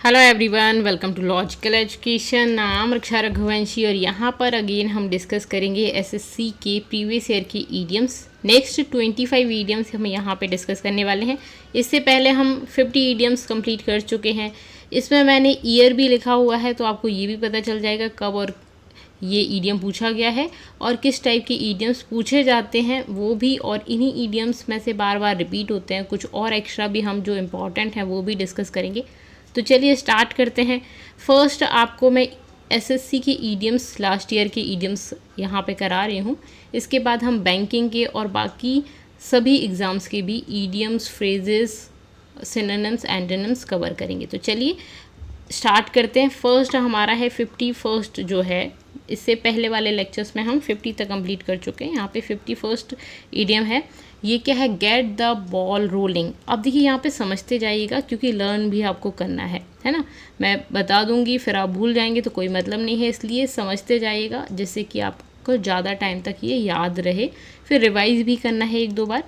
Hello everyone, welcome to logical education. नाम रक्षा रघुवंशी और यहाँ पर अगेन हम डिस्कस करेंगे एसएससी के प्रीवियस ईयर की ईडियम्स। नेक्स्ट 25 ईडियम्स हम यहाँ पे डिस्कस करने वाले हैं। इससे पहले हम 50 ईडियम्स कंप्लीट कर चुके हैं। इसमें मैंने ईयर भी लिखा हुआ है, तो आपको ये भी पता चल जाएगा कब और ये ईडियम पूछा गया है और किस टाइप के ईडियम्स पूछे जाते हैं वो भी, और इन्हीं ईडियम्स में से बार बार रिपीट होते हैं कुछ और एक्स्ट्रा भी, हम जो इम्पॉर्टेंट हैं वो भी डिस्कस करेंगे। तो चलिए स्टार्ट करते हैं। फर्स्ट आपको मैं एसएससी की ईडियम्स, लास्ट ईयर की ईडियम्स यहाँ पे करा रही हूँ। इसके बाद हम बैंकिंग के और बाकी सभी एग्ज़ाम्स के भी idioms, phrases, synonyms, antonyms cover करेंगे। तो चलिए स्टार्ट करते हैं। फर्स्ट हमारा है 51st जो है, इससे पहले वाले लेक्चर्स में हम 50 तक कंप्लीट कर चुके हैं। यहाँ पे 51st ईडियम है। ये क्या है? Gate the ball rolling. अब देखिए यहाँ पे समझते जाइएगा क्योंकि लर्न भी आपको करना है ना। मैं बता दूंगी फिर आप भूल जाएंगे तो कोई मतलब नहीं है, इसलिए समझते जाइएगा जिससे कि आपको ज़्यादा टाइम तक ये याद रहे। फिर रिवाइज भी करना है एक दो बार।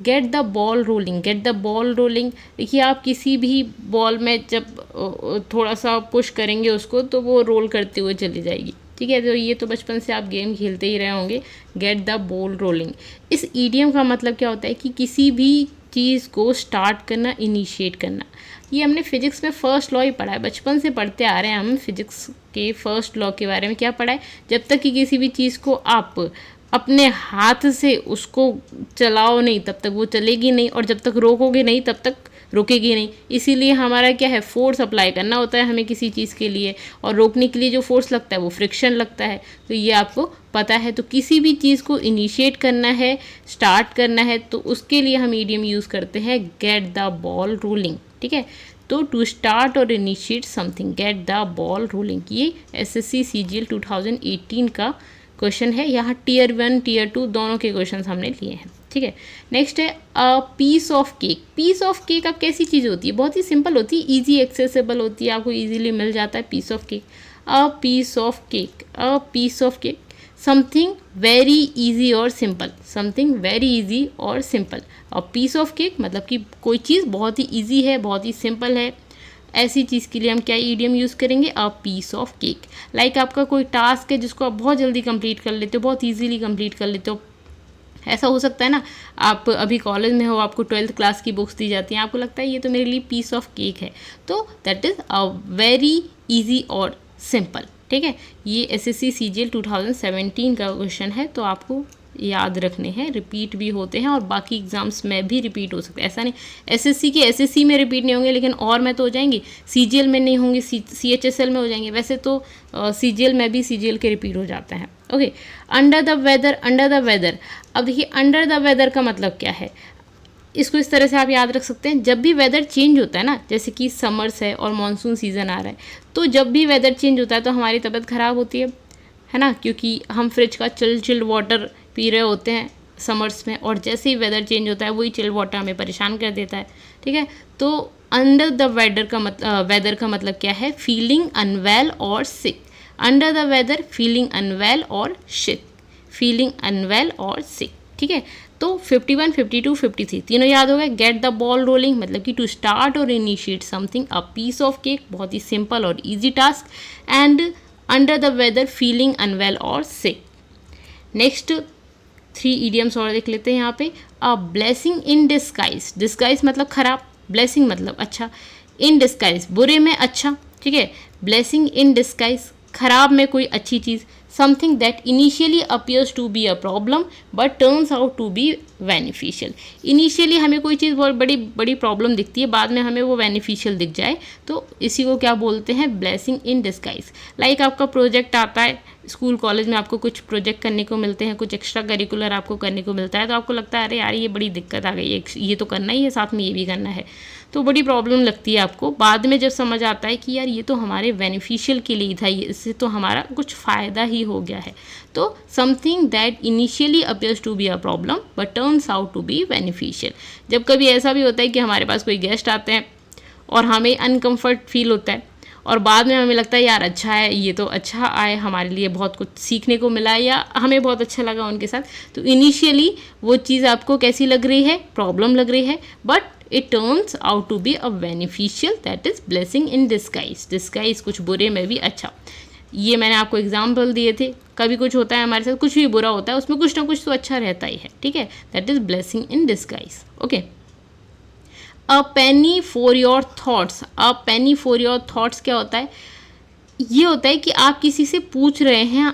Get the ball rolling, get the ball rolling. देखिए आप किसी भी बॉल में जब थोड़ा सा पुश करेंगे उसको तो वो रोल करते हुए चली जाएगी, ठीक है। तो ये तो बचपन से आप गेम खेलते ही रहे होंगे। गेट द बॉल रोलिंग, इस ईडियम का मतलब क्या होता है कि किसी भी चीज़ को स्टार्ट करना, इनिशिएट करना। ये हमने फिजिक्स में फर्स्ट लॉ ही पढ़ा है, बचपन से पढ़ते आ रहे हैं हम फिजिक्स के फर्स्ट लॉ के बारे में। क्या पढ़ा है? जब तक कि किसी भी चीज़ को आप अपने हाथ से उसको चलाओ नहीं तब तक वो चलेगी नहीं, और जब तक रोकोगे नहीं तब तक रुकेगी नहीं। इसीलिए हमारा क्या है, फोर्स अप्लाई करना होता है हमें किसी चीज़ के लिए, और रोकने के लिए जो फोर्स लगता है वो फ्रिक्शन लगता है। तो ये आपको पता है। तो किसी भी चीज़ को इनिशिएट करना है, स्टार्ट करना है, तो उसके लिए हम ईडियम यूज़ करते हैं गेट द बॉल रोलिंग, ठीक है। तो टू स्टार्ट और initiate something, gate the ball rolling. ये एसएससी सीजीएल 2018 का क्वेश्चन है। यहाँ टीयर 1 टीयर 2 दोनों के क्वेश्चन हमने लिए हैं, ठीक है। नेक्स्ट है a piece of cake. Piece of cake अब कैसी चीज़ होती है? बहुत ही सिंपल होती है, इजी एक्सेसिबल होती है, आपको इजीली मिल जाता है piece of cake. A piece of cake, a piece of cake, something very easy और सिंपल, समथिंग वेरी इजी और simple. A piece of cake मतलब कि कोई चीज़ बहुत ही ईजी है, बहुत ही सिंपल है। ऐसी चीज़ के लिए हम क्या ईडियम यूज़ करेंगे? A piece of cake. Like आपका कोई टास्क है जिसको आप बहुत जल्दी कंप्लीट कर लेते हो, बहुत इजीली कंप्लीट कर लेते हो। ऐसा हो सकता है ना, आप अभी कॉलेज में हो, आपको 12th क्लास की बुक्स दी जाती हैं, आपको लगता है ये तो मेरे लिए पीस ऑफ केक है, तो that is a very easy और सिंपल, ठीक है। ये एसएससी सीजीएल 2017 का क्वेश्चन है, तो आपको याद रखने हैं। रिपीट भी होते हैं और बाकी एग्जाम्स में भी रिपीट हो सकते हैं। ऐसा नहीं एसएससी के एसएससी में रिपीट नहीं होंगे लेकिन और में तो हो जाएंगे, सीजीएल में नहीं होंगे, सीएचएसएल में हो जाएंगे। वैसे तो सीजीएल में भी सीजीएल के रिपीट हो जाते हैं। Okay, under the weather, under the weather. अब देखिए अंडर द वेदर का मतलब क्या है, इसको इस तरह से आप याद रख सकते हैं। जब भी वेदर चेंज होता है ना, जैसे कि समर्स है और मानसून सीज़न आ रहा है, तो जब भी वेदर चेंज होता है तो हमारी तबीयत ख़राब होती है ना, क्योंकि हम फ्रिज का चिल्ड वाटर पी रहे होते हैं समर्स में, और जैसे ही वेदर चेंज होता है वही चिल्ड वाटर हमें परेशान कर देता है, ठीक है। तो अंडर द वेदर का वेदर का मतलब क्या है? फीलिंग अनवेल और sick. Under the weather, feeling unwell और सिक, फीलिंग अनवेल और सिक, ठीक है। तो 51, 52, 53 तीनों याद हो गए। गेट द बॉल रोलिंग मतलब कि टू स्टार्ट और initiate something, a piece of cake बहुत ही सिंपल और easy task, and under the weather, feeling unwell और सिक। नेक्स्ट 3 ईडियम्स और देख लेते हैं यहाँ पे। A blessing in disguise, disguise मतलब खराब, ब्लेसिंग मतलब अच्छा, इन डिस्गाइज बुरे में अच्छा, ठीक है। ब्लेसिंग इन डिस्गाइज खराब में कोई अच्छी चीज़। Something that initially appears to be a problem but turns out to be beneficial. Initially हमें कोई चीज़ बहुत बड़ी बड़ी प्रॉब्लम दिखती है, बाद में हमें वो बेनिफिशियल दिख जाए, तो इसी को क्या बोलते हैं? Blessing in disguise. लाइक आपका प्रोजेक्ट आता है स्कूल कॉलेज में, आपको कुछ प्रोजेक्ट करने को मिलते हैं, कुछ एक्स्ट्रा करिकुलर आपको करने को मिलता है, तो आपको लगता है अरे यार ये बड़ी दिक्कत आ गई, ये तो करना ही है, साथ में ये भी करना है, तो बड़ी प्रॉब्लम लगती है आपको। बाद में जब समझ आता है कि यार ये तो हमारे बेनिफिशियल के लिए था, इससे तो हमारा कुछ फ़ायदा ही हो गया है। तो something that initially appears to be a problem but turns out to be beneficial. जब कभी ऐसा भी होता है कि हमारे पास कोई गेस्ट आते हैं और हमें अनकम्फर्ट फील होता है, और बाद में हमें लगता है यार अच्छा है, ये तो अच्छा आए, हमारे लिए बहुत कुछ सीखने को मिला या हमें बहुत अच्छा लगा उनके साथ, तो इनिशियली वो चीज़ आपको कैसी लग रही है? प्रॉब्लम लग रही है, but it turns out to be a beneficial, that is blessing in disguise. Disguise कुछ बुरे में भी अच्छा। ये मैंने आपको एग्जाम्पल दिए थे, कभी कुछ होता है हमारे साथ, कुछ भी बुरा होता है, उसमें कुछ ना कुछ तो अच्छा रहता ही है, ठीक है, that is blessing in disguise. Okay, a penny for your thoughts. A penny for your thoughts क्या होता है? ये होता है कि आप किसी से पूछ रहे हैं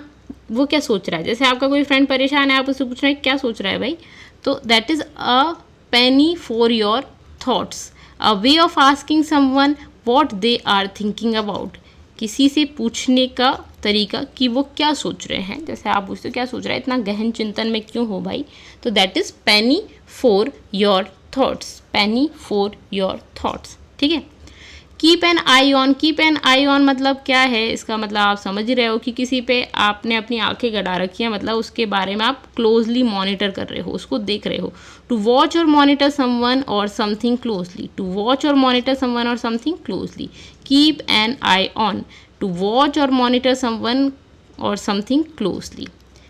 वो क्या सोच रहा है। जैसे आपका कोई फ्रेंड परेशान है, आप उससे पूछ रहे हैं क्या सोच रहा है भाई, तो that is a penny for your thoughts, a way of asking someone what they are thinking about. किसी से पूछने का तरीका कि वो क्या सोच रहे हैं। जैसे आप पूछते हो क्या सोच रहा है, इतना गहन चिंतन में क्यों हो भाई, तो that is Penney for your thoughts, Penney for your thoughts, ठीक है। Keep an eye on. Keep an eye on मतलब क्या है? इसका मतलब आप समझ ही रहे हो कि किसी पे आपने अपनी आंखें गड़ा रखी है, मतलब उसके बारे में आप क्लोजली मॉनिटर कर रहे हो, उसको देख रहे हो। टू वॉच और मॉनिटर समवन और समथिंग क्लोजली। टू वॉच और मॉनिटर समवन और something closely. Keep an eye on, to watch और मॉनिटर समवन और समथिंग क्लोजली।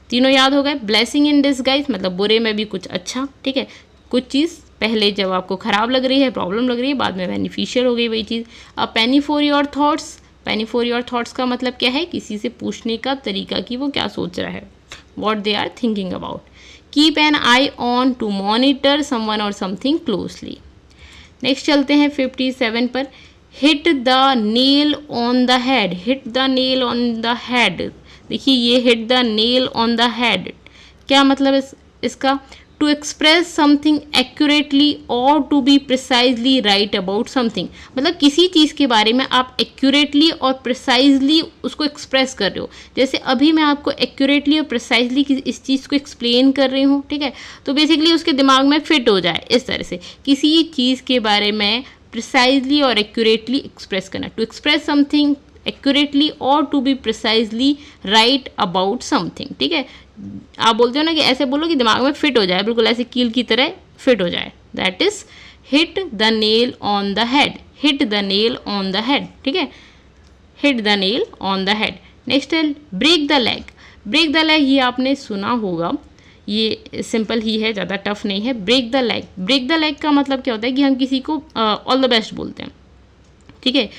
तीनों याद हो गए। ब्लेसिंग इन डिस्गाइज मतलब बुरे में भी कुछ अच्छा, ठीक है। कुछ चीज़ पहले जब आपको ख़राब लग रही है, प्रॉब्लम लग रही है, बाद में बेनिफिशियल हो गई वही चीज़। अब पेनी for your thoughts. Penney for your thoughts का मतलब क्या है? किसी से पूछने का तरीका कि वो क्या सोच रहा है, what they are thinking about. Keep an eye on, to monitor someone और समथिंग क्लोजली। नेक्स्ट चलते हैं 57 पर। Hit the nail on the head. Hit the nail on the head. देखिए ये hit the nail on the head क्या मतलब इसका? To express something accurately और to be precisely right about something. मतलब किसी चीज़ के बारे में आप एक्यूरेटली और प्रिसाइजली उसको एक्सप्रेस कर रहे हो। जैसे अभी मैं आपको एक्यूरेटली और प्रिसाइजली इस चीज़ को एक्सप्लेन कर रही हूँ, ठीक है, तो बेसिकली उसके दिमाग में फिट हो जाए इस तरह से। किसी चीज़ के बारे में प्रिसाइजली और एक्यूरेटली एक्सप्रेस करना। टू एक्सप्रेस समथिंग एक्यूरेटली और to be precisely right about something, ठीक है। आप बोलते हो ना कि ऐसे बोलो कि दिमाग में फिट हो जाए, बिल्कुल ऐसे कील की तरह फिट हो जाए, that is hit the nail on the head. Hit the nail on the head, ठीक है, hit the nail on the head. Next है break the leg. Break the leg ये आपने सुना होगा, ये सिंपल ही है, ज़्यादा टफ नहीं है। Break the leg. Break the leg का मतलब क्या होता है कि हम किसी को ऑल द बेस्ट बोलते हैं, ठीक है।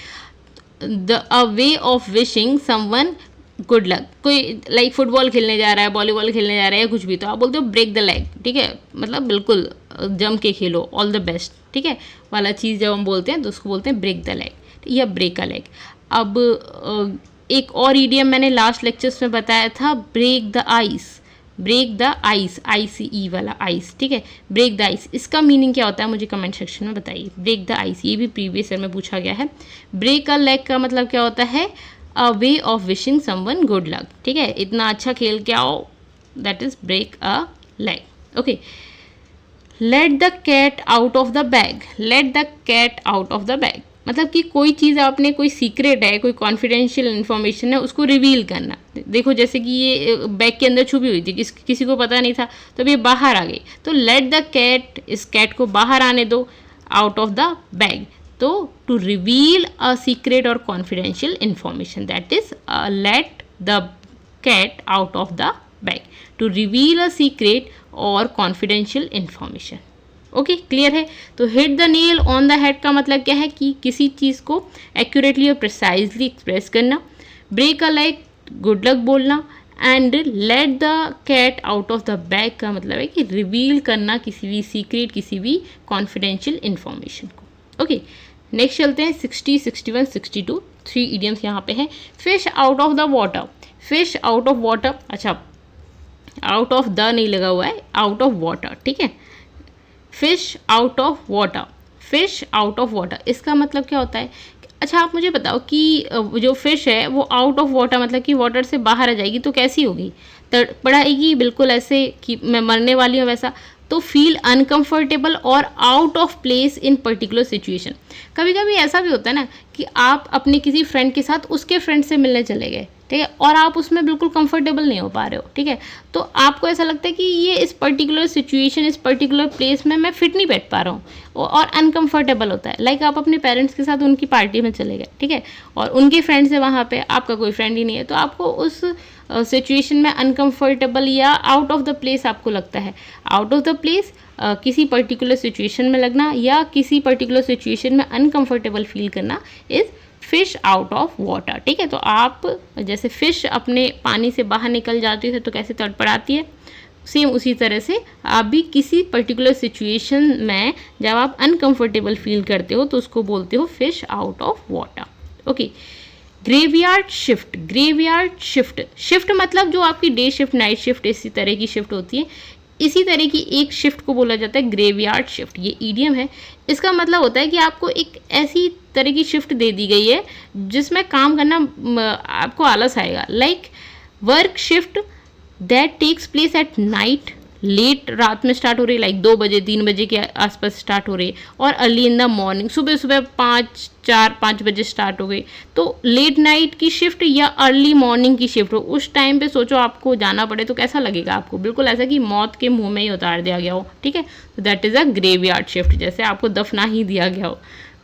The a way of wishing someone good luck. कोई लाइक फुटबॉल खेलने जा रहा है, वॉलीबॉल खेलने जा रहा है या कुछ भी, तो आप बोलते हो ब्रेक द लेग, ठीक है, मतलब बिल्कुल जम के खेलो, ऑल द बेस्ट, ठीक है, वाला चीज़ जब हम बोलते हैं तो उसको बोलते हैं ब्रेक द लेग या ब्रेक अ लेग। अब एक और ईडियम मैंने लास्ट लेक्चर्स में बताया था, break the ice. Break the ice, ICE वाला आइस, ठीक है, ब्रेक द आइस। इसका मीनिंग क्या होता है मुझे कमेंट सेक्शन में बताइए। ब्रेक द आइस ये भी प्रीवियस ईयर में पूछा गया है। ब्रेक अ लेग का मतलब क्या होता है? A way of wishing someone good luck, ठीक है, इतना अच्छा खेल के आओ, that is break a leg. Okay, let the cat out of the bag. Let the cat out of the bag मतलब कि कोई चीज़ आपने, कोई सीक्रेट है, कोई कॉन्फिडेंशियल इन्फॉर्मेशन है, उसको रिवील करना। देखो जैसे कि ये बैग के अंदर छुपी हुई थी, किसी को पता नहीं था, तो अब ये बाहर आ गई, तो लेट द कैट, इस कैट को बाहर आने दो आउट ऑफ द बैग। तो टू रिवील अ सीक्रेट और confidential information, that is let the cat out of the bag, to reveal a secret और कॉन्फिडेंशियल इन्फॉर्मेशन। ओके, क्लियर है। तो hit the nail on the head का मतलब क्या है कि किसी चीज़ को एक्यूरेटली और प्रिसाइजली एक्सप्रेस करना। Break a leg, good luck बोलना। And let the cat out of the bag का मतलब है कि रिवील करना किसी भी सीक्रेट, किसी भी कॉन्फिडेंशियल इन्फॉर्मेशन को। ओके, नेक्स्ट चलते हैं 60, 61, 62। 3 इडियम्स यहाँ पे हैं। Fish out of the water. Fish out of water, अच्छा आउट ऑफ द नहीं लगा हुआ है, आउट ऑफ वाटर, ठीक है। Fish out of water. Fish out of water इसका मतलब क्या होता है? अच्छा आप मुझे बताओ कि जो फिश है वो आउट ऑफ वाटर मतलब कि वाटर से बाहर आ जाएगी तो कैसी होगी? तड़पड़ाएगी, बिल्कुल ऐसे कि मैं मरने वाली हूँ वैसा। तो फील अनकंफर्टेबल और out of place in particular situation. कभी कभी ऐसा भी होता है ना कि आप अपने किसी फ्रेंड के साथ उसके फ्रेंड से मिलने चले गए, ठीक है, और आप उसमें बिल्कुल कंफर्टेबल नहीं हो पा रहे हो, ठीक है, तो आपको ऐसा लगता है कि ये इस पर्टिकुलर सिचुएशन, इस पर्टिकुलर प्लेस में मैं फिट नहीं बैठ पा रहा हूँ, और अनकंफर्टेबल होता है। लाइक आप अपने पेरेंट्स के साथ उनकी पार्टी में चले गए, ठीक है, और उनके फ्रेंड्स है वहाँ पे, आपका कोई फ्रेंड ही नहीं है, तो आपको उस सिचुएशन में अनकंफर्टेबल या आउट ऑफ द प्लेस आपको लगता है। आउट ऑफ द प्लेस, किसी पर्टिकुलर सिचुएशन में लगना या किसी पर्टिकुलर सिचुएशन में अनकंफर्टेबल फील करना is fish out of water. ठीक है, तो आप जैसे फिश अपने पानी से बाहर निकल जाती है तो कैसे तड़पड़ाती है, सेम उसी तरह से आप भी किसी पर्टिकुलर सिचुएशन में जब आप अनकंफर्टेबल फील करते हो तो उसको बोलते हो fish out of water. Okay, graveyard shift. Graveyard shift, shift मतलब जो आपकी डे शिफ्ट, नाइट शिफ्ट, इसी तरह की शिफ्ट होती है, इसी तरह की एक शिफ्ट को बोला जाता है ग्रेवयार्ड शिफ्ट। ये ईडियम है। इसका मतलब होता है कि आपको एक ऐसी तरह की शिफ्ट दे दी गई है जिसमें काम करना आपको आलस आएगा। Like work shift that takes place at night, late रात में स्टार्ट हो रही है, लाइक 2 बजे 3 बजे के आसपास स्टार्ट हो रही है, और अर्ली इन द मॉर्निंग, सुबह सुबह 4-5 बजे स्टार्ट हो गई। तो लेट नाइट की शिफ्ट या अर्ली मॉर्निंग की शिफ्ट हो, उस टाइम पे सोचो आपको जाना पड़े तो कैसा लगेगा आपको, बिल्कुल ऐसा कि मौत के मुंह में ही उतार दिया गया हो। ठीक है, तो that is a graveyard shift, जैसे आपको दफना ही दिया गया हो,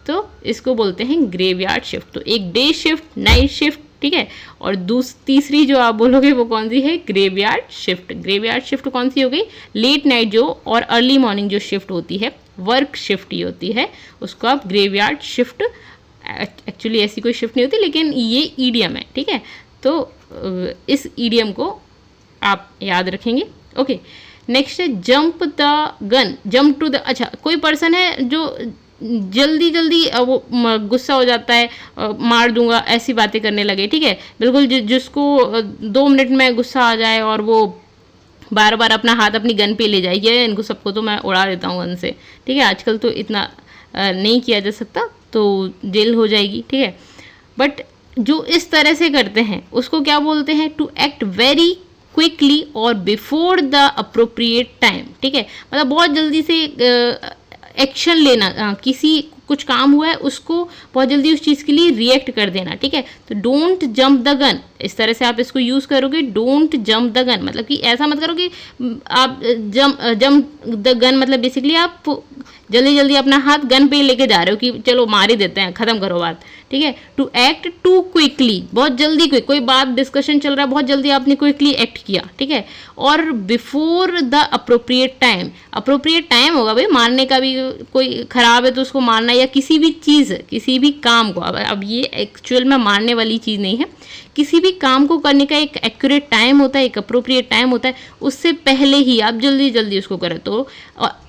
तो इसको बोलते हैं ग्रेवयार्ड शिफ्ट। तो एक डे शिफ्ट, नाइट शिफ्ट, ठीक है, और तीसरी जो आप बोलोगे वो कौन सी है, ग्रेवयार्ड शिफ्ट। ग्रेवयार्ड शिफ्ट कौन सी हो गई, लेट नाइट जो और अर्ली मॉर्निंग जो शिफ्ट होती है, वर्क शिफ्ट ही होती है, उसको आप ग्रेवयार्ड शिफ्ट, एक्चुअली ऐसी कोई शिफ्ट नहीं होती लेकिन ये ईडियम है। ठीक है, तो इस ईडियम को आप याद रखेंगे। ओके, नेक्स्ट है jump the gun, jump to the, अच्छा कोई पर्सन है जो जल्दी जल्दी वो गुस्सा हो जाता है, मार दूंगा ऐसी बातें करने लगे। ठीक है, बिल्कुल जिसको 2 मिनट में गुस्सा आ जाए और वो बार बार अपना हाथ अपनी गन पे ले जाए, ये इनको सबको तो मैं उड़ा देता हूँ गन से। ठीक है, आजकल तो इतना नहीं किया जा सकता तो जेल हो जाएगी। ठीक है, बट जो इस तरह से करते हैं उसको क्या बोलते हैं, टू एक्ट वेरी क्विकली और बिफोर द अप्रोप्रिएट टाइम। ठीक है, मतलब बहुत जल्दी से एक्शन लेना, किसी कुछ काम हुआ है उसको बहुत जल्दी उस चीज़ के लिए रिएक्ट कर देना। ठीक है, तो डोंट जंप द गन, इस तरह से आप इसको यूज़ करोगे, डोंट जंप द गन, मतलब कि ऐसा मत करो कि आप जंप द गन, मतलब बेसिकली आप जल्दी जल्दी अपना हाथ गन पे लेके जा रहे हो कि चलो मार ही देते हैं, ख़त्म करो बात। ठीक है, टू एक्ट टू क्विकली, बहुत जल्दी, कोई बात डिस्कशन चल रहा है, बहुत जल्दी आपने क्विकली एक्ट किया। ठीक है, और before the appropriate time, appropriate time होगा भाई मारने का भी, कोई ख़राब है तो उसको मारना, या किसी भी चीज़, किसी भी काम को, अब ये एक्चुअल में मारने वाली चीज़ नहीं है, किसी भी काम को करने का एक एक्यूरेट टाइम होता है, एक अप्रोप्रिएट टाइम होता है, उससे पहले ही आप जल्दी जल्दी उसको करें तो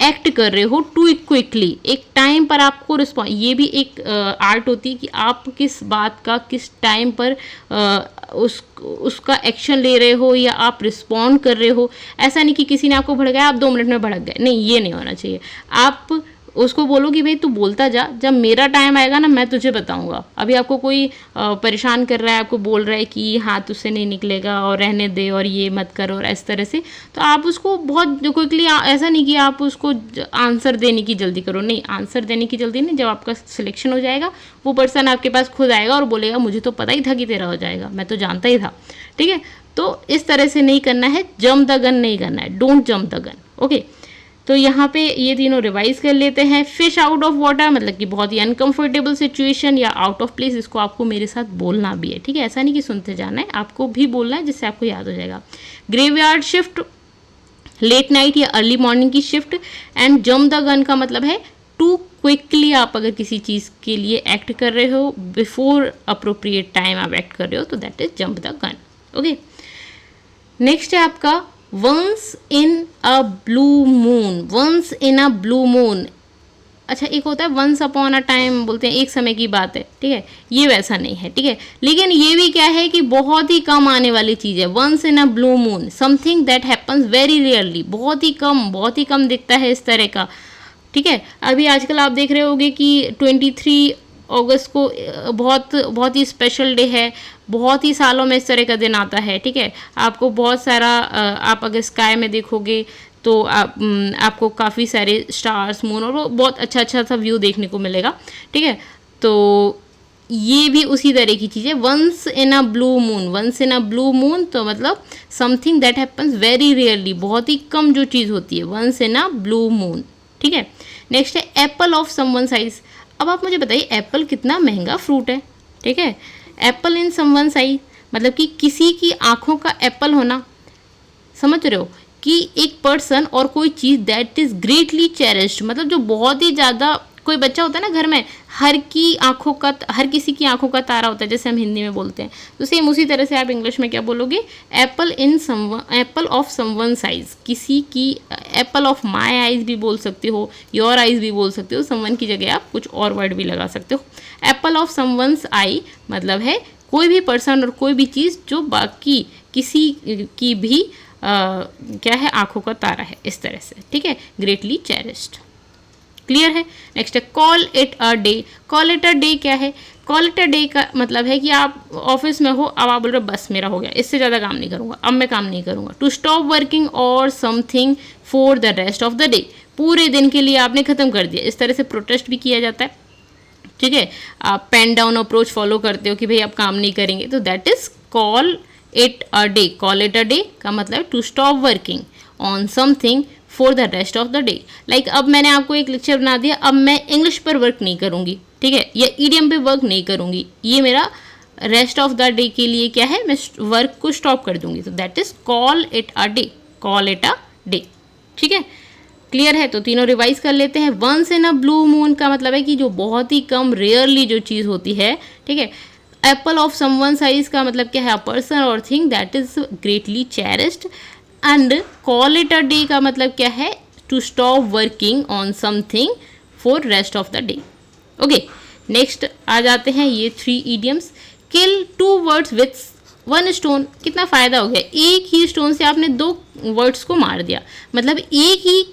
एक्ट कर रहे हो टू क्विकली, एक टाइम पर आपको रिस्पॉन्ड, ये भी एक आर्ट होती है कि आप किस बात का किस टाइम पर उसका एक्शन ले रहे हो या आप रिस्पॉन्ड कर रहे हो। ऐसा नहीं कि किसी ने आपको भड़काया आप 2 मिनट में भड़क गए, नहीं, ये नहीं होना चाहिए। आप उसको बोलो कि भाई तू बोलता जा, जब मेरा टाइम आएगा ना मैं तुझे बताऊंगा। अभी आपको कोई परेशान कर रहा है, आपको बोल रहा है कि हाँ तुझसे नहीं निकलेगा और रहने दे और ये मत कर और इस तरह से, तो आप उसको बहुत क्विकली, ऐसा नहीं कि आप उसको आंसर देने की जल्दी करो, नहीं, आंसर देने की जल्दी नहीं। जब आपका सिलेक्शन हो जाएगा वो पर्सन आपके पास खुद आएगा और बोलेगा मुझे तो पता ही था कि तेरा हो जाएगा, मैं तो जानता ही था। ठीक है, तो इस तरह से नहीं करना है, जंप द गन नहीं करना है, don't jump the gun. Okay, तो यहाँ पे ये तीनों रिवाइज कर लेते हैं। फिश आउट ऑफ वाटर मतलब कि बहुत ही अनकंफर्टेबल सिचुएशन या आउट ऑफ प्लेस, इसको आपको मेरे साथ बोलना भी है। ठीक है, ऐसा नहीं कि सुनते जाना है, आपको भी बोलना है जिससे आपको याद हो जाएगा। ग्रेवयार्ड शिफ्ट, लेट नाइट या अर्ली मॉर्निंग की shift, and jump the gun का मतलब है टू क्विकली, आप अगर किसी चीज़ के लिए एक्ट कर रहे हो, बिफोर अप्रोप्रिएट टाइम आप एक्ट कर रहे हो, तो that is jump the gun. Okay, next है आपका once in a blue moon. Once in a blue moon, अच्छा एक होता है वंस अपॉन अ टाइम, बोलते हैं एक समय की बात है। ठीक है, ये वैसा नहीं है। ठीक है, लेकिन ये भी क्या है कि बहुत ही कम आने वाली चीज़ है। Once in a blue moon, something that happens very rarely, बहुत ही कम दिखता है इस तरह का। ठीक है, अभी आजकल आप देख रहे होंगे कि 23 अगस्त को बहुत ही स्पेशल डे है, बहुत ही सालों में इस तरह का दिन आता है। ठीक है, आपको बहुत सारा, आप अगर स्काई में देखोगे तो आपको काफ़ी सारे स्टार्स, मून और वो बहुत अच्छा सा व्यू देखने को मिलेगा। ठीक है, तो ये भी उसी तरह की चीज़ है, once in a blue moon. Once in a blue moon तो मतलब something that happens very rarely, बहुत ही कम जो चीज़ होती है, once in a blue moon. ठीक है, नेक्स्ट है एप्पल ऑफ समवन साइज। अब आप मुझे बताइए एप्पल कितना महंगा फ्रूट है। ठीक है, एप्पल इन समवन साइज मतलब कि किसी की आंखों का एप्पल होना, समझ रहे हो, कि एक पर्सन और कोई चीज़ दैट इज़ ग्रेटली चेरिश्ड, मतलब जो बहुत ही ज़्यादा, कोई बच्चा होता है ना घर में, हर किसी की आंखों का तारा होता है, जैसे हम हिंदी में बोलते हैं, तो सेम उसी तरह से आप इंग्लिश में क्या बोलोगे, एप्पल ऑफ समवन आइज, किसी की एप्पल ऑफ माई आइज भी बोल सकते हो, योर आइज भी बोल सकते हो, समवन की जगह आप कुछ और वर्ड भी लगा सकते हो। एप्पल ऑफ समवंस आई मतलब है कोई भी पर्सन और कोई भी चीज़ जो बाकी किसी की भी क्या है, आंखों का तारा है, इस तरह से, ठीक है, ग्रेटली चेरिश्ड। क्लियर है। नेक्स्ट है call it a day. Call it a day क्या है, कॉल इट अ डे का मतलब है कि आप ऑफिस में हो, अब आप बोल रहे हो बस मेरा हो गया, इससे ज़्यादा काम नहीं करूँगा, अब मैं काम नहीं करूँगा। टू स्टॉप वर्किंग और something for the rest of the day, पूरे दिन के लिए आपने ख़त्म कर दिया, इस तरह से प्रोटेस्ट भी किया जाता है, ठीक है। आप पेन डाउन अप्रोच फॉलो करते हो कि भाई आप काम नहीं करेंगे, तो that is call it a day. Call it a day का मतलब to stop working on something for the rest of the day. Like अब मैंने आपको एक लेक्चर बना दिया, अब मैं इंग्लिश पर वर्क नहीं करूँगी, ठीक है, या ईडियम पे वर्क नहीं करूँगी, ये मेरा रेस्ट ऑफ द डे के लिए क्या है, मैं वर्क को स्टॉप कर दूंगी, तो that is call it a day, call it a day, ठीक है। क्लियर है। तो तीनों रिवाइज कर लेते हैं। Once in a blue moon का मतलब है कि जो बहुत ही कम रेयरली जो चीज़ होती है, ठीक है। एप्पल ऑफ समवन साइज का मतलब क्या है, अ पर्सन और thing that is greatly cherished. And call it a day का मतलब क्या है, to stop working on something for rest of the day. Okay, next आ जाते हैं ये 3 idioms. Kill 2 words with 1 stone, कितना फ़ायदा हो गया, एक ही स्टोन से आपने 2 वर्ड्स को मार दिया, मतलब एक ही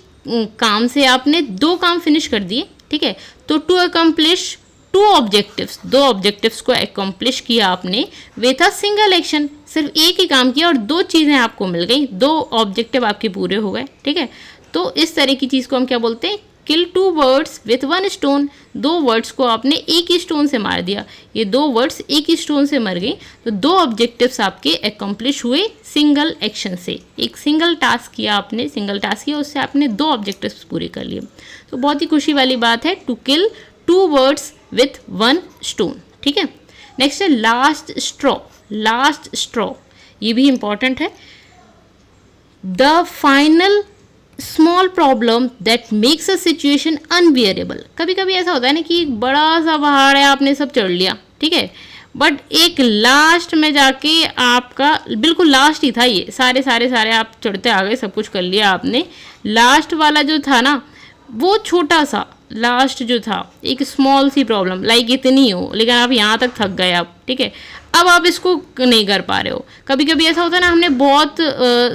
काम से आपने 2 काम फिनिश कर दिए, ठीक है। तो टू अकम्प्लिश 2 ऑब्जेक्टिव्स, 2 ऑब्जेक्टिव्स को अकम्प्लिश किया आपने विथ अ सिंगल एक्शन, सिर्फ एक ही काम किया और 2 चीज़ें आपको मिल गई, 2 ऑब्जेक्टिव आपके पूरे हो गए, ठीक है। तो इस तरह की चीज़ को हम क्या बोलते हैं, किल 2 वर्ड्स विथ 1 स्टोन, 2 वर्ड्स को आपने एक ही स्टोन से मार दिया, ये 2 वर्ड्स एक ही स्टोन से मर गई, तो 2 ऑब्जेक्टिव्स आपके अकम्प्लिश हुए सिंगल एक्शन से, एक सिंगल टास्क किया आपने, सिंगल टास्क किया उससे आपने 2 ऑब्जेक्टिव्स पूरे कर लिए। तो बहुत ही खुशी वाली बात है, to kill 2 words with 1 stone, ठीक है। नेक्स्ट है लास्ट स्ट्रॉ। लास्ट स्ट्रॉ ये भी इंपॉर्टेंट है। The final small problem that makes a situation unbearable. कभी कभी ऐसा होता है ना कि एक बड़ा सा पहाड़ है, आपने सब चढ़ लिया, ठीक है, बट एक लास्ट में जाके आपका बिल्कुल लास्ट ही था, ये सारे आप चढ़ते आ गए, सब कुछ कर लिया आपने, लास्ट वाला जो था ना वो छोटा सा लास्ट जो था, एक स्मॉल सी प्रॉब्लम लाइक इतनी हो, लेकिन आप यहाँ तक थक गए आप, ठीक है, अब आप इसको नहीं कर पा रहे हो। कभी कभी ऐसा होता है ना, हमने बहुत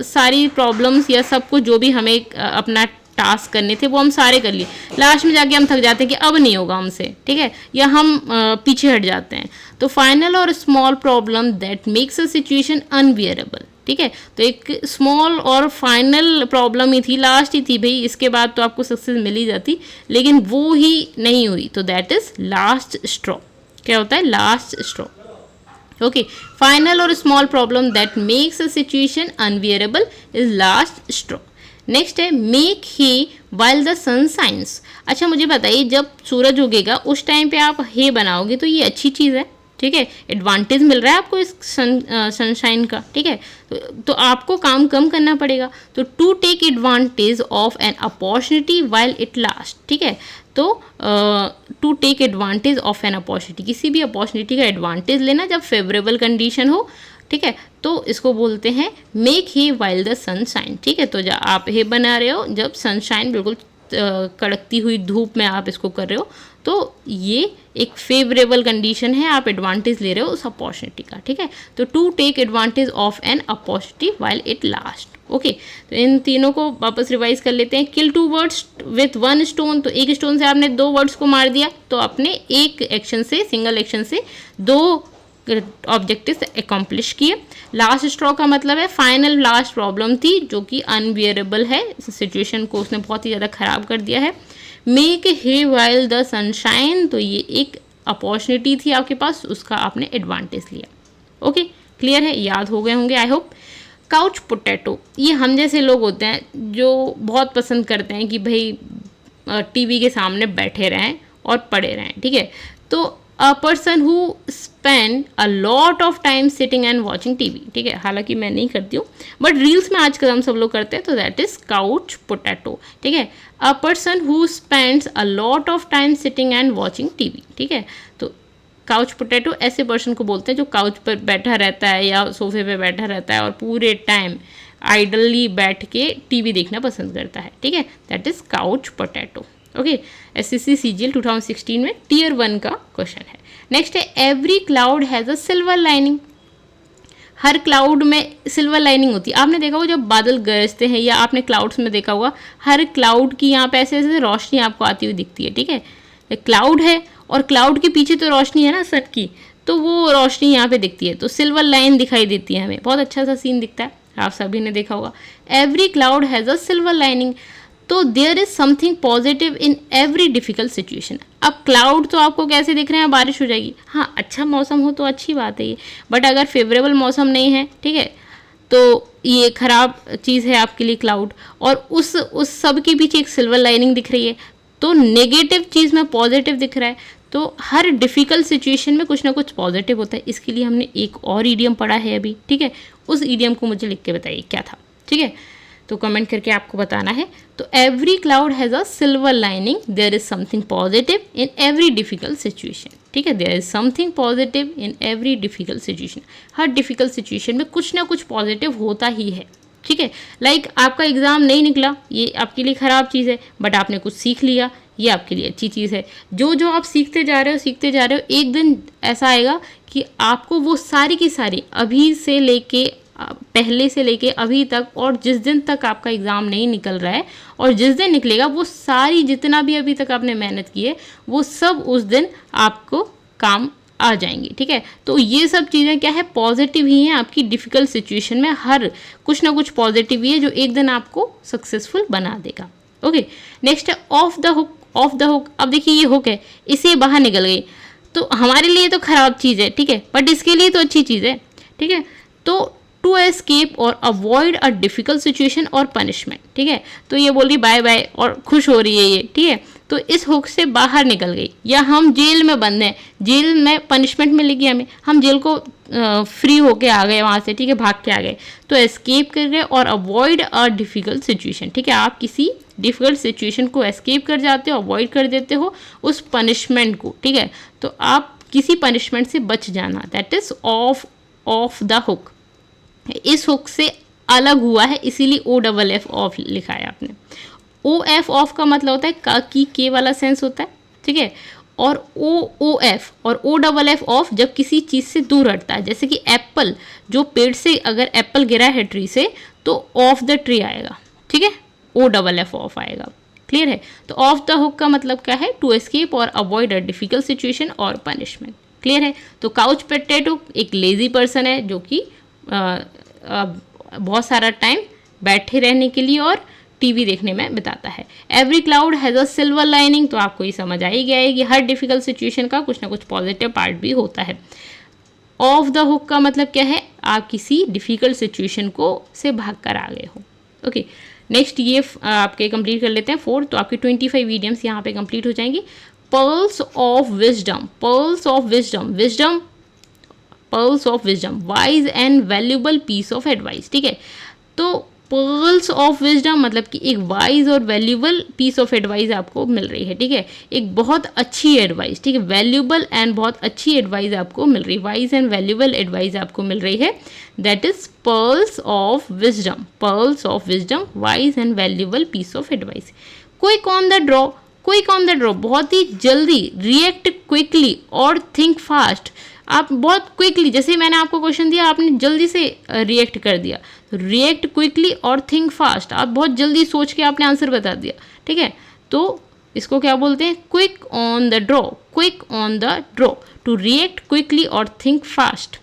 सारी प्रॉब्लम्स या सब कुछ जो भी हमें अपना टास्क करने थे वो हम सारे कर लिए, लास्ट में जाके हम थक जाते हैं कि अब नहीं होगा हमसे, ठीक है, या हम पीछे हट जाते हैं। तो फाइनल और small problem that makes a situation unbearable, ठीक है। तो एक स्मॉल और फाइनल प्रॉब्लम ही थी, लास्ट ही थी भाई, इसके बाद तो आपको सक्सेस मिल ही जाती, लेकिन वो ही नहीं हुई, तो दैट इज लास्ट स्ट्रॉ। क्या होता है, लास्ट स्ट्रॉ। ओके, फाइनल और small problem that makes a situation unbearable is last straw. Next है make hay while the sun shines. अच्छा मुझे बताइए, जब सूरज उगेगा उस टाइम पे आप हे बनाओगे तो ये अच्छी चीज़ है, ठीक है, एडवांटेज मिल रहा है आपको इस सनशाइन का, ठीक है, तो आपको काम कम करना पड़ेगा। तो to take advantage of an opportunity while it last, ठीक है, तो to take advantage of an opportunity, किसी भी अपॉर्चुनिटी का एडवांटेज लेना जब फेवरेबल कंडीशन हो, ठीक है, तो इसको बोलते हैं make hay while the sunshine, ठीक है। तो जब आप हे बना रहे हो, जब सनशाइन बिल्कुल कड़कती हुई धूप में आप इसको कर रहे हो, तो ये एक फेवरेबल कंडीशन है, आप एडवांटेज ले रहे हो उस अपॉर्चुनिटी का, ठीक है। तो to take advantage of an opportunity while it last. Okay, तो इन तीनों को वापस रिवाइज कर लेते हैं। किल 2 वर्ड्स विथ 1 स्टोन, तो एक स्टोन से आपने 2 वर्ड्स को मार दिया, तो आपने एक एक्शन से, सिंगल एक्शन से 2 ऑब्जेक्टिव्स अकम्प्लिश किए। लास्ट स्ट्रॉ का मतलब है फाइनल लास्ट प्रॉब्लम थी जो कि अनबियरेबल है, सिचुएशन को उसने बहुत ही ज़्यादा ख़राब कर दिया है। Make hay while the sunshine, तो ये एक अपॉर्चुनिटी थी आपके पास, उसका आपने एडवांटेज लिया। ओके, क्लियर है, याद हो गए होंगे आई होप। काउच पोटैटो, ये हम जैसे लोग होते हैं जो बहुत पसंद करते हैं कि भाई टीवी के सामने बैठे रहें और पड़े रहें, ठीक है। तो a person who spend a lot of time sitting and watching TV, ठीक है, हालांकि मैं नहीं करती हूँ बट रील्स में आजकल हम सब लोग करते हैं, तो दैट इज काउच पोटैटो, ठीक है। A person who spends a lot of time sitting and watching TV, ठीक है। तो काउच पोटैटो ऐसे पर्सन को बोलते हैं जो काउच पर बैठा रहता है या सोफे पे बैठा रहता है और पूरे टाइम आइडली बैठ के टीवी देखना पसंद करता है, ठीक है, that is couch potato. Okay, SSC CGL 2016 में टीयर 1 का क्वेश्चन है। नेक्स्ट है every cloud has a silver lining. Her cloud में सिल्वर लाइनिंग होती है। आपने देखा होगा जब बादल गरजते हैं या आपने क्लाउड्स में देखा होगा हर क्लाउड की यहाँ पे ऐसे ऐसे रोशनी आपको आती हुई दिखती है, ठीक है। क्लाउड है और क्लाउड के पीछे तो रोशनी है ना सन की, तो वो रोशनी यहाँ पे दिखती है, तो सिल्वर लाइन दिखाई देती है हमें, बहुत अच्छा सा सीन दिखता है, आप सभी ने देखा होगा। Every cloud has a silver lining, तो there is something positive in every difficult situation. अब क्लाउड तो आपको कैसे दिख रहे हैं, बारिश हो जाएगी, हाँ अच्छा मौसम हो तो अच्छी बात है ये, बट अगर फेवरेबल मौसम नहीं है, ठीक है, तो ये खराब चीज़ है आपके लिए क्लाउड, और उस सब के पीछे एक सिल्वर लाइनिंग दिख रही है, तो नेगेटिव चीज़ में पॉजिटिव दिख रहा है, तो हर डिफ़िकल्ट सिचुएशन में कुछ ना कुछ पॉजिटिव होता है। इसके लिए हमने एक और ईडियम पढ़ा है अभी, ठीक है, उस ईडियम को मुझे लिख के बताइए क्या था, ठीक है, तो कमेंट करके आपको बताना है। तो every cloud has a silver lining, there is something positive in every difficult situation, ठीक है, there is something positive in every difficult situation. हर डिफिकल्ट सिचुएशन में कुछ ना कुछ पॉजिटिव होता ही है, ठीक है। लाइक आपका एग्ज़ाम नहीं निकला, ये आपके लिए ख़राब चीज़ है, बट आपने कुछ सीख लिया, ये आपके लिए अच्छी चीज़ है। जो आप सीखते जा रहे हो, एक दिन ऐसा आएगा कि आपको वो सारी की सारी अभी से लेके पहले से लेके अभी तक और जिस दिन तक आपका एग्ज़ाम नहीं निकल रहा है और जिस दिन निकलेगा वो सारी जितना भी अभी तक आपने मेहनत की है वो सब उस दिन आपको काम आ जाएंगी, ठीक है। तो ये सब चीज़ें क्या है, पॉजिटिव ही हैं आपकी डिफ़िकल्ट सिचुएशन में, हर कुछ ना कुछ पॉजिटिव ही है जो एक दिन आपको सक्सेसफुल बना देगा। ओके, नेक्स्ट है of the hook. Of the hook, अब देखिए ये हुक है, इससे बाहर निकल गई, तो हमारे लिए तो ख़राब चीज़ है, ठीक है, बट इसके लिए तो अच्छी चीज़ है, ठीक है। तो टू एस्केप और अवॉइड अ डिफिकल्ट सिचुएशन और पनिशमेंट, ठीक है, तो ये बोल रही बाय बाय और खुश हो रही है ये, ठीक है, तो इस हुक से बाहर निकल गई, या हम जेल में बंद हैं, जेल में पनिशमेंट मिलेगी हमें, हम जेल को फ्री होके आ गए वहाँ से, ठीक है, भाग के आ गए, तो एस्केप कर गए और अवॉइड अ डिफिकल्ट सिचुएशन, ठीक है, आप किसी डिफिकल्ट सिचुएशन को एस्केप कर जाते हो, अवॉइड कर देते हो उस पनिशमेंट को, ठीक है, तो आप किसी पनिशमेंट से बच जाना, that is of the hook. इस हुक से अलग हुआ है, इसीलिए OFF ऑफ लिखा है आपने। OF ऑफ का मतलब होता है का की के वाला सेंस होता है, ठीक है, और OF और OFF ऑफ जब किसी चीज़ से दूर हटता है, जैसे कि एप्पल, जो पेड़ से अगर एप्पल गिरा है ट्री से तो ऑफ द ट्री आएगा, ठीक है, OFF ऑफ आएगा, क्लियर है। तो ऑफ द हुक का मतलब क्या है, टू एस्केप और अवॉइड अ डिफिकल्ट सिचुएशन और पनिशमेंट, क्लियर है। तो काउच पोटैटो एक लेजी पर्सन है जो कि बहुत सारा टाइम बैठे रहने के लिए और टीवी देखने में बिताता है। Every cloud has a silver lining, तो आपको ये समझ आ ही गया है कि हर डिफिकल्ट सिचुएशन का कुछ ना कुछ पॉजिटिव पार्ट भी होता है। ऑफ द हुक का मतलब क्या है, आप किसी डिफिकल्ट सिचुएशन को से भाग कर आ गए हो। ओके, नेक्स्ट ये आपके कंप्लीट कर लेते हैं 4, तो आपके 25 ईडियम्स यहाँ पे कंप्लीट हो जाएंगी। Pearls of wisdom, pearls of wisdom, wisdom, pearls of wisdom, wise and valuable piece of advice, ठीक है। तो पर्ल्स ऑफ विजडम मतलब कि एक वाइज और वैल्यूबल पीस ऑफ एडवाइस आपको मिल रही है, ठीक है, एक बहुत अच्छी एडवाइस, ठीक है, वैल्यूबल एंड बहुत अच्छी एडवाइस आपको मिल रही है, वाइज एंड वैल्यूबल एडवाइस आपको मिल रही है, that is pearls of wisdom, pearls of wisdom, wise and valuable piece of advice. Quick on the draw, quick on the draw, बहुत ही जल्दी, रिएक्ट क्विकली और थिंक फास्ट, आप बहुत क्विकली, जैसे मैंने आपको क्वेश्चन दिया आपने जल्दी से रिएक्ट कर दिया, रिएक्ट क्विकली और थिंक फास्ट, आप बहुत जल्दी सोच के आपने आंसर बता दिया, ठीक है, तो इसको क्या बोलते हैं, quick on the draw, quick on the draw, to react quickly और थिंक फास्ट,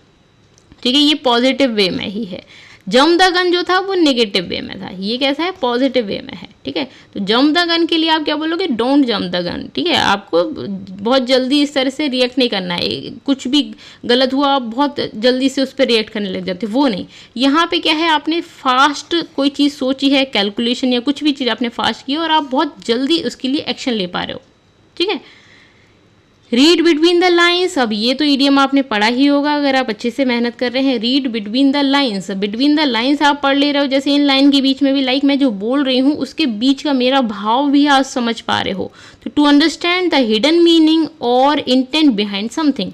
ठीक है, ये पॉजिटिव वे में ही है। जम द गन जो था वो नेगेटिव वे में था, ये कैसा है, पॉजिटिव वे में है, ठीक है। तो जम द गन के लिए आप क्या बोलोगे, डोंट जम द गन, ठीक है, आपको बहुत जल्दी इस तरह से रिएक्ट नहीं करना है, कुछ भी गलत हुआ आप बहुत जल्दी से उस पर रिएक्ट करने लग जाते, वो नहीं। यहाँ पे क्या है, आपने फास्ट कोई चीज़ सोची है, कैलकुलेशन या कुछ भी चीज़ आपने फास्ट की और आप बहुत जल्दी उसके लिए एक्शन ले पा रहे हो, ठीक है। रीड बिटवीन द लाइन्स, अब ये तो ईडियम आपने पढ़ा ही होगा अगर आप अच्छे से मेहनत कर रहे हैं। Read between the lines, between the lines आप पढ़ ले रहे हो, जैसे इन लाइन के बीच में भी, लाइक मैं जो बोल रही हूँ उसके बीच का मेरा भाव भी आप समझ पा रहे हो। तो to understand the hidden meaning और इंटेंट बिहाइंड समथिंग,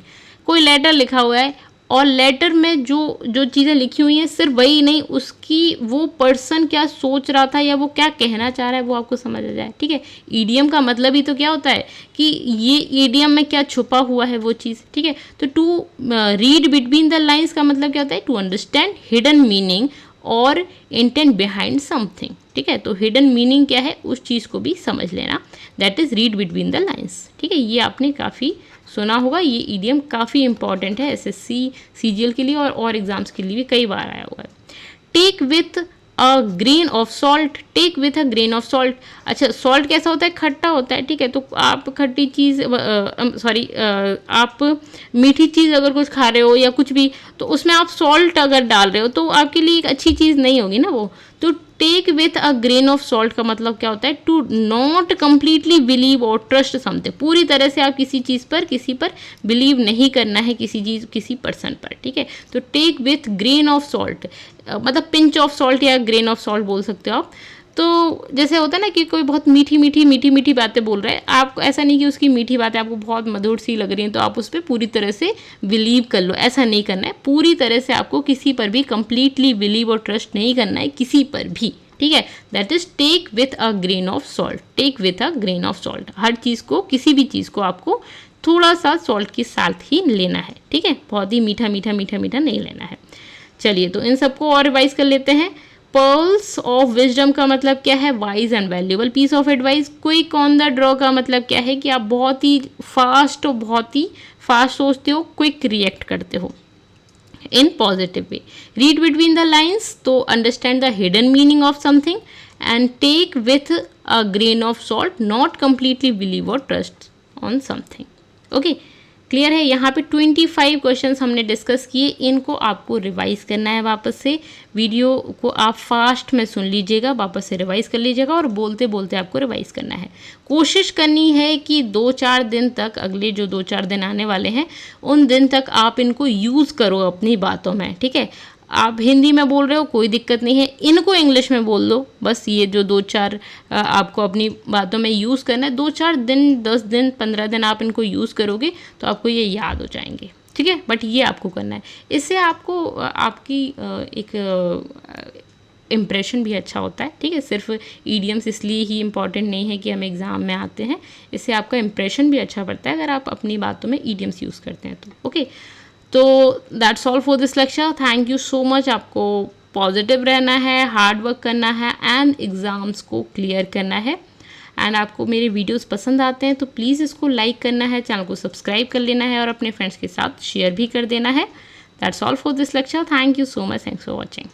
कोई लेटर लिखा हुआ है और लेटर में जो जो चीज़ें लिखी हुई हैं सिर्फ वही नहीं, उसकी वो पर्सन क्या सोच रहा था या वो क्या कहना चाह रहा है वो आपको समझ आ जाए, ठीक है। ईडियम का मतलब ही तो क्या होता है कि ये ईडियम में क्या छुपा हुआ है वो चीज़, ठीक है। तो to read between the lines का मतलब क्या होता है, टू अंडरस्टैंड हिडन मीनिंग और इंटेंट बिहाइंड समथिंग, ठीक है। तो हिडन मीनिंग क्या है उस चीज़ को भी समझ लेना, that is read between the lines, ठीक है। ये आपने काफ़ी सुना होगा, ये ईडियम काफ़ी इंपॉर्टेंट है एसएससी सीजीएल के लिए और एग्जाम्स के लिए भी कई बार आया हुआ है। Take with a grain of salt, take with a grain of salt, अच्छा सॉल्ट कैसा होता है, खट्टा होता है, ठीक है। तो आप खट्टी चीज़ आप मीठी चीज़ अगर कुछ खा रहे हो या कुछ भी, तो उसमें आप सॉल्ट अगर डाल रहे हो तो आपके लिए एक अच्छी चीज़ नहीं होगी ना वो। तो take with a grain of salt का मतलब क्या होता है, टू नॉट कम्प्लीटली बिलीव और ट्रस्ट समथिंग, पूरी तरह से आप किसी चीज़ पर किसी पर बिलीव नहीं करना है, किसी पर्सन पर, ठीक है। तो take with grain of salt मतलब पिंच ऑफ सॉल्ट या ग्रेन ऑफ सॉल्ट बोल सकते हो आप। तो जैसे होता है ना कि कोई बहुत मीठी बातें बोल रहा है, आपको ऐसा नहीं कि उसकी मीठी बातें आपको बहुत मधुर सी लग रही हैं तो आप उस पर पूरी तरह से बिलीव कर लो, ऐसा नहीं करना है। पूरी तरह से आपको किसी पर भी कंप्लीटली बिलीव और ट्रस्ट नहीं करना है, किसी पर भी, ठीक है। That is take with a grain of salt, take with a grain of salt, हर चीज़ को, किसी भी चीज़ को आपको थोड़ा सा सॉल्ट के साथ ही लेना है, ठीक है। बहुत ही मीठा नहीं लेना है। चलिए तो इन सबको और रिवाइज कर लेते हैं। पर्ल्स ऑफ विजडम का मतलब क्या है, wise and valuable piece of advice. Quick on the draw का मतलब क्या है कि आप बहुत ही फास्ट सोचते हो, क्विक रिएक्ट करते हो in positive way. Read between the lines, तो understand the hidden meaning of something, and take with a grain of salt, not completely believe और trust on something. Okay, clear है। यहाँ पे 25 questions हमने discuss किए, इनको आपको रिवाइज करना है वापस से। वीडियो को आप फास्ट में सुन लीजिएगा, वापस से रिवाइज कर लीजिएगा और बोलते बोलते आपको रिवाइज करना है। कोशिश करनी है कि 2-4 दिन तक, अगले जो 2-4 दिन आने वाले हैं उन दिन तक आप इनको यूज़ करो अपनी बातों में, ठीक है। आप हिंदी में बोल रहे हो कोई दिक्कत नहीं है, इनको इंग्लिश में बोल लो, बस ये जो 2-4 आपको अपनी बातों में यूज़ करना है। 2-4 दिन, 10 दिन, 15 दिन आप इनको यूज़ करोगे तो आपको ये याद हो जाएंगे, ठीक है। बट ये आपको करना है, इससे आपको आपकी एक इम्प्रेशन भी अच्छा होता है, ठीक है। सिर्फ ईडियम्स इसलिए ही इम्पॉर्टेंट नहीं है कि हम एग्ज़ाम में आते हैं, इससे आपका इम्प्रेशन भी अच्छा पड़ता है अगर आप अपनी बातों में ईडियम्स यूज़ करते हैं तो। ओके, तो that's all for this lecture. Thank you so much. आपको पॉजिटिव रहना है, हार्ड वर्क करना है एंड एग्ज़ाम्स को क्लियर करना है। एंड आपको मेरे वीडियोस पसंद आते हैं तो प्लीज़ इसको लाइक करना है, चैनल को सब्सक्राइब कर लेना है और अपने फ्रेंड्स के साथ शेयर भी कर देना है। That's all for this lecture. Thank you so much. Thanks for watching.